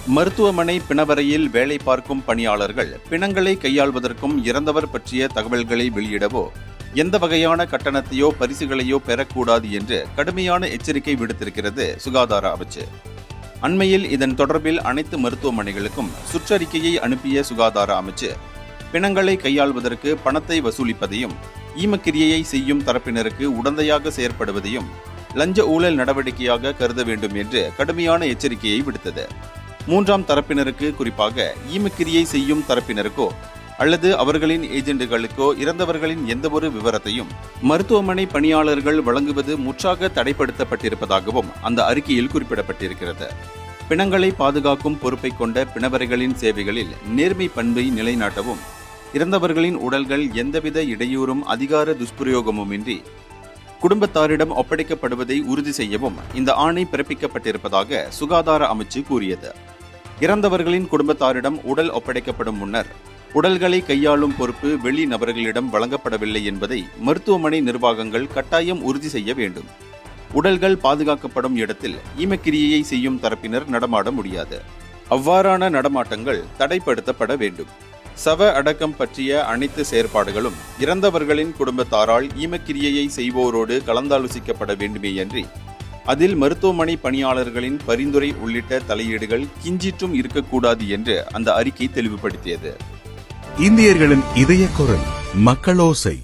மருத்துவமனை பிணவரையில் வேலை பார்க்கும் பணியாளர்கள் பிணங்களை கையாள்வதற்கும் இறந்தவர் பற்றிய தகவல்களை வெளியிடவோ எந்த வகையான கட்டணத்தையோ பரிசுகளையோ பெறக்கூடாது என்று கடுமையான எச்சரிக்கை விடுத்திருக்கிறது சுகாதார அமைச்சு. அண்மையில் இதன் தொடர்பில் அனைத்து மருத்துவமனைகளுக்கும் சுற்றறிக்கையை அனுப்பிய சுகாதார அமைச்சு பிணங்களை கையாள்வதற்கு பணத்தை வசூலிப்பதையும் ஈமக்கிரியையை செய்யும் தரப்பினருக்கு உடந்தையாக செயற்படுவதையும் லஞ்ச ஊழல் நடவடிக்கையாக கருத வேண்டும் என்று கடுமையான எச்சரிக்கையை விடுத்தது. மூன்றாம் தரப்பினருக்கு, குறிப்பாக ஈமக்கிரியை செய்யும் தரப்பினருக்கோ அல்லது அவர்களின் ஏஜெண்டுகளுக்கோ இறந்தவர்களின் எந்தவொரு விவரத்தையும் மருத்துவமனை பணியாளர்கள் வழங்குவது முற்றாக தடைப்படுத்தப்பட்டிருப்பதாகவும் அந்த அறிக்கையில் குறிப்பிடப்பட்டிருக்கிறது. பிணங்களை பாதுகாக்கும் பொறுப்பை கொண்ட பிணவரைகளின் சேவைகளில் நேர்மை பண்பை நிலைநாட்டவும் இறந்தவர்களின் உடல்கள் எந்தவித இடையூறும் அதிகார துஷ்பிரயோகமுமின்றி குடும்பத்தாரிடம் ஒப்படைக்கப்படுவதை உறுதி செய்யவும் இந்த ஆணை பிறப்பிக்கப்பட்டிருப்பதாக சுகாதார அமைச்சு கூறியது. இறந்தவர்களின் குடும்பத்தாரிடம் உடல் ஒப்படைக்கப்படும் முன்னர் உடல்களை கையாளும் பொறுப்பு வெளி நபர்களிடம் வழங்கப்படவில்லை என்பதை மருத்துவமனை நிர்வாகங்கள் கட்டாயம் உறுதி செய்ய வேண்டும். உடல்கள் பாதுகாக்கப்படும் இடத்தில் ஈமக்கிரியையை செய்யும் தரப்பினர் நடமாட முடியாது. அவ்வாறான நடமாட்டங்கள் தடைப்படுத்தப்பட வேண்டும். சவ அடக்கம் பற்றிய அனைத்து செயற்பாடுகளும் இறந்தவர்களின் குடும்பத்தாரால் ஈமக்கிரியையை செய்வோரோடு கலந்தாலோசிக்கப்பட வேண்டுமேயன்றி அதில் மருத்துவமனை பணியாளர்களின் பரிந்துரை உள்ளிட்ட தலையீடுகள் கிஞ்சிற்றும் இருக்கக்கூடாது என்று அந்த அறிக்கை தெளிவுபடுத்தியது. இந்தியர்களின் இதய குரல் மக்களோசை.